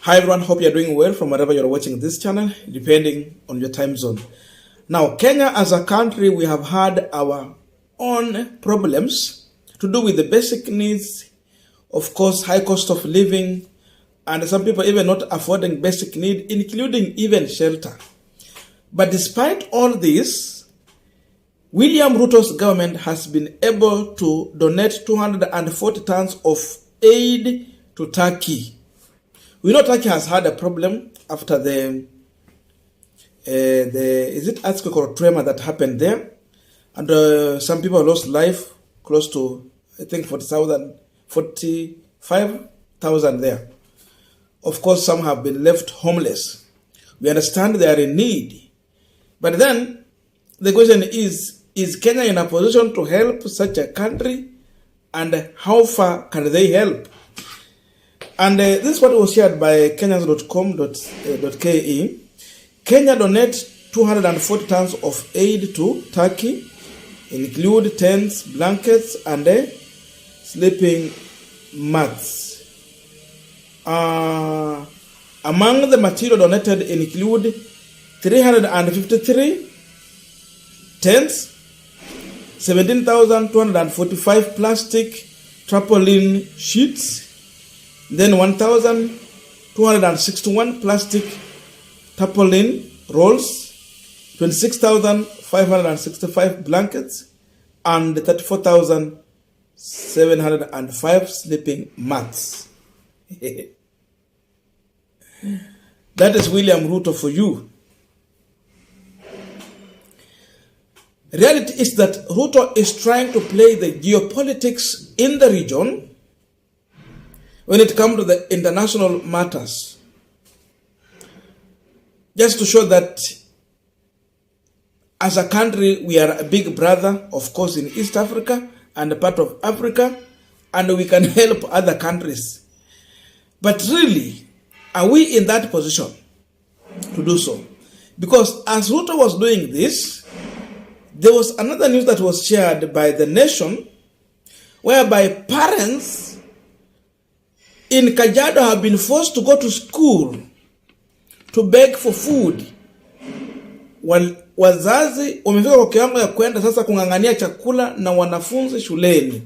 Hi everyone, hope you're doing well from wherever you're watching this channel, depending on your time zone. Now, Kenya as a country, we have had our own problems to do with the basic needs, of course, high cost of living, and some people even not affording basic need, including even shelter. But despite all this, William Ruto's government has been able to donate 240 tons of aid to Turkey. We know Turkey has had a problem after the earthquake or tremor that happened there, and some people lost life, close to I think 45,000 there. Of course, some have been left homeless. We understand they are in need, but then the question is Kenya in a position to help such a country, and how far can they help? And this is what was shared by Kenyans.com.ke. Kenya donates 240 tons of aid to Turkey, include tents, blankets, and sleeping mats. Among the material donated include 353 tents, 17,245 plastic tarpaulin sheets, then 1,261 plastic tarpaulin rolls, 26,565 blankets, and 34,705 sleeping mats. That is William Ruto for you. Reality is that Ruto is trying to play the geopolitics in the region when it comes to the international matters, just to show that as a country we are a big brother, of course, in East Africa and a part of Africa, and we can help other countries. But really, are we in that position to do so? Because as Ruto was doing this, there was another news that was shared by The Nation, whereby parents in Kajiado have been forced to go to school to beg for food. Wazazi wamefika kwa kiwango ya kwenda sasa kung'ang'ania chakula na wanafunzi shuleni.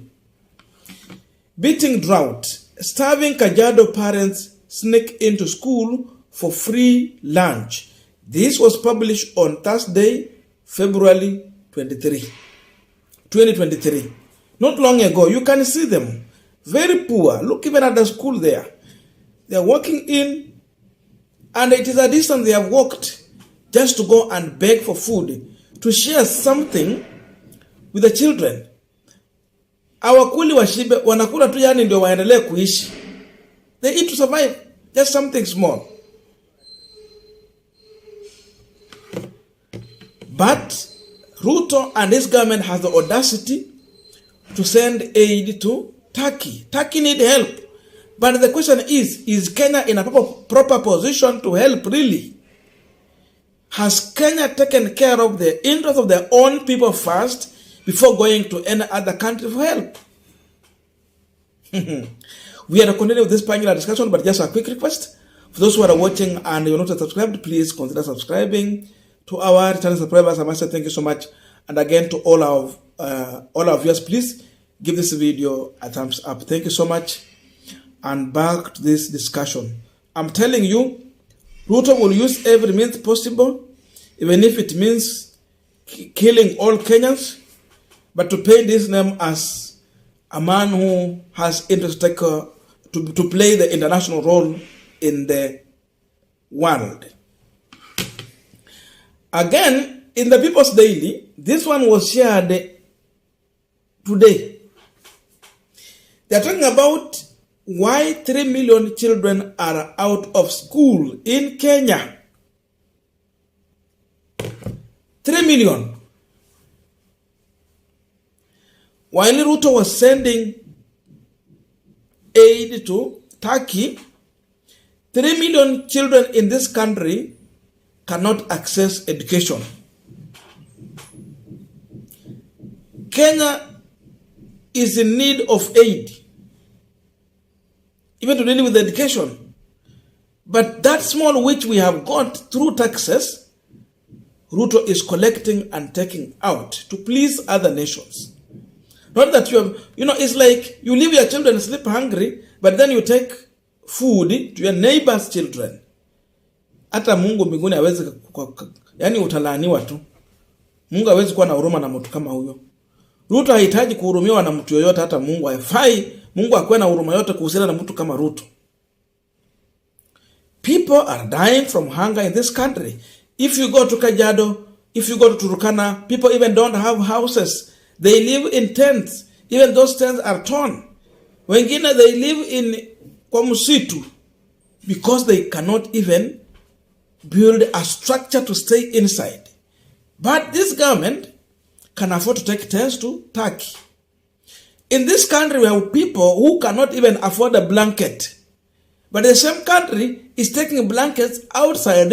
Beating drought, starving Kajiado parents sneak into school for free lunch. This was published on Thursday, February 2023. Not long ago. You can see them. Very poor. Look even at the school there. They are walking in, and it is a distance they have walked just to go and beg for food, to share something with the children. Hawakuli washibe, wanakula tu yani ndio waendelee kuishi. They eat to survive. Just something small. But Ruto and his government has the audacity to send aid to Turkey. Turkey need help. But the question is Kenya in a proper position to help really? Has Kenya taken care of the interests of their own people first before going to any other country for help? We are continuing with this panel discussion, but just a quick request. For those who are watching and you're not subscribed, please consider subscribing to our channel subscribers. I must say thank you so much. And again, to all our viewers, please give this video a thumbs up. Thank you so much. And back to this discussion. I'm telling you, Ruto will use every means possible, even if it means killing all Kenyans, but to paint his name as a man who has interest to play the international role in the world. Again, in the People's Daily, this one was shared today. They are talking about why 3 million children are out of school in Kenya. 3 million. While Ruto was sending aid to Turkey, 3 million children in this country cannot access education. Kenya is in need of aid, even to deal with education. But that small which we have got through taxes, Ruto is collecting and taking out to please other nations. Not that it's like you leave your children sleep hungry, but then you take food to your neighbor's children. Hata Mungu mbinguni hawezi, yani utalaaniwa tu. Mungu hawezi kuwa na huruma na mtu kama huyo. Ruto hahitaji kuhurumiwa na mtu yoyote, hata Mungu haifai Mungu akuwe na huruma yote kuhusiana na mtu kama Ruto. People are dying from hunger in this country. If you go to Kajiado, if you go to Turkana, people even don't have houses. They live in tents. Even those tents are torn. Wengine, they live in kwa msitu because they cannot even build a structure to stay inside. But this government can afford to take tents to Turkey. In this country, we have people who cannot even afford a blanket. But the same country is taking blankets outside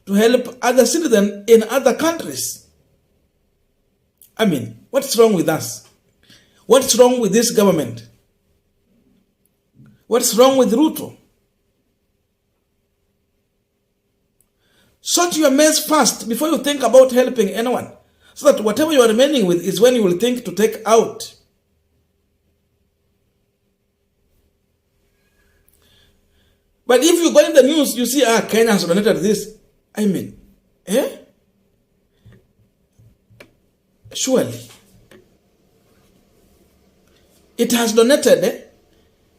to help other citizens in other countries. I mean, what's wrong with us? What's wrong with this government? What's wrong with Ruto? Sort your mess first before you think about helping anyone, so that whatever you are remaining with is when you will think to take out. But if you go in the news, you see, Kenya has donated this. I mean, surely. It has donated,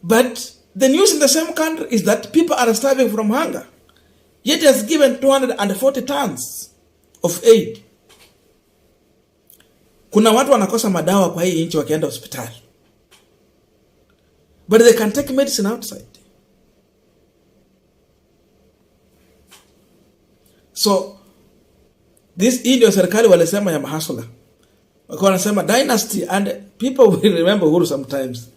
but the news in the same country is that people are starving from hunger. Yet it has given 240 tons of aid. Kuna watu wanakosa madawa kwa hii nchi wakienda hospitali. But they can take medicine outside. So, this ndio serikali walisema ya mahasula. Wako wanasema dynasty, and people will remember Uhuru sometimes.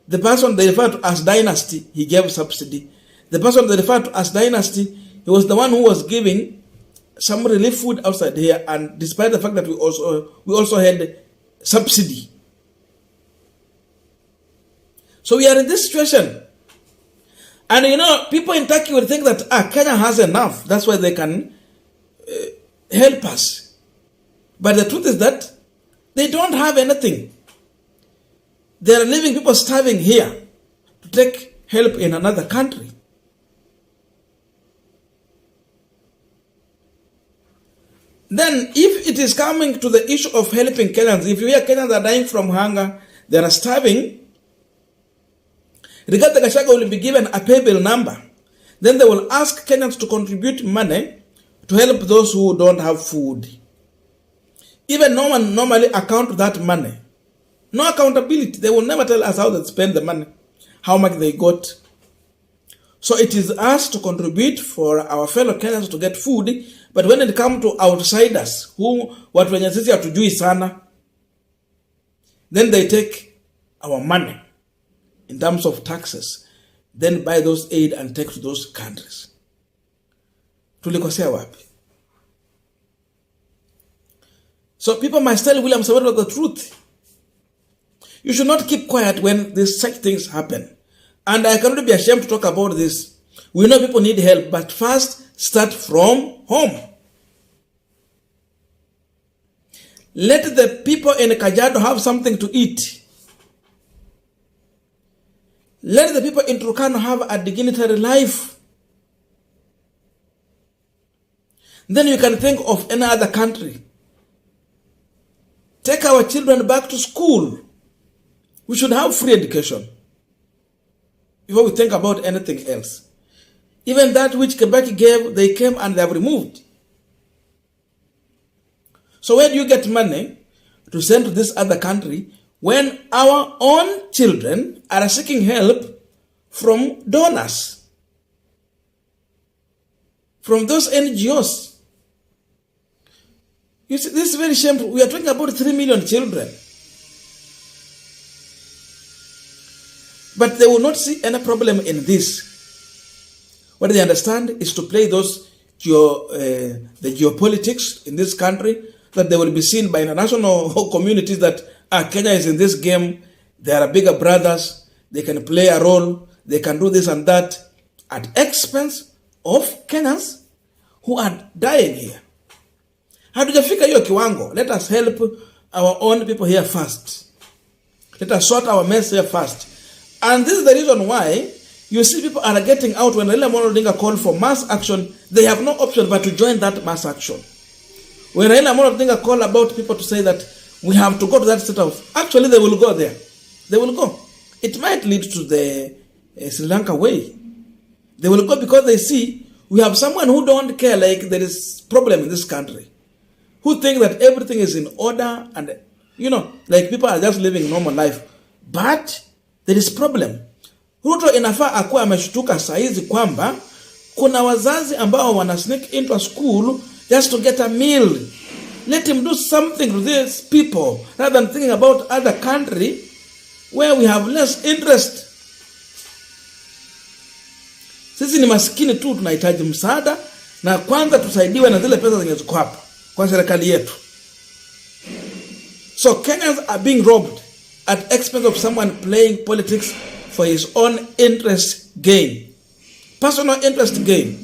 The person they refer to as dynasty, he gave subsidy. The person they refer to as dynasty, he was the one who was giving some relief food outside here, and despite the fact that we also had subsidy. So we are in this situation. And people in Turkey will think that Kenya has enough. That's why they can help us. But the truth is that they don't have anything. There are living people starving here to take help in another country. Then if it is coming to the issue of helping Kenyans, if you hear Kenyans are dying from hunger, they are starving, Rigathi Gachagua will be given a pay bill number. Then they will ask Kenyans to contribute money to help those who don't have food. Even no one normally account that money. No accountability. They will never tell us how they spend the money, how much they got. So it is us to contribute for our fellow Kenyans to get food. But when it comes to outsiders, who watu wenye sisi hatujui sana, then they take our money in terms of taxes, then buy those aid and take to those countries. Tulikosea wapi? So people must tell William Samoei the truth. You should not keep quiet when these such things happen. And I cannot be ashamed to talk about this. We know people need help, but first start from home. Let the people in Kajiado have something to eat. Let the people in Turkana have a dignitary life. Then you can think of any other country. Take our children back to school. We should have free education before we think about anything else. Even that which Quebec gave, they came and they have removed. So where do you get money to send to this other country when our own children are seeking help from donors, from those NGOs? You see, this is very shameful. We are talking about 3 million children. But they will not see any problem in this. What they understand is to play those the geopolitics in this country, that they will be seen by international communities that Kenya is in this game. They are bigger brothers. They can play a role. They can do this and that at expense of Kenyans who are dying here. Hatujafika hiyo kiwango. Let us help our own people here first. Let us sort our mess here first. And this is the reason why you see people are getting out. When Raila Amolo Odinga called for mass action, they have no option but to join that mass action. When Raila Amolo Odinga called about people to say that we have to go to that state of, actually they will go there. They will go. It might lead to the Sri Lanka way. They will go because they see we have someone who don't care like there is problem in this country, who think that everything is in order and, like people are just living normal life. But there is problem. Ruto inafaa akuwa ameshtuka saizi kwamba kuna wazazi ambao wana sneak into a school just to get a meal. Let him do something to these people rather than thinking about other country where we have less interest. Sisi ni maskini tu, tunahitaji msaada, na kwanza tusaidiwe na zile pesa zenye ziko hapa kwa serikali yetu. So Kenyans are being robbed at expense of someone playing politics for his own interest gain, personal interest gain.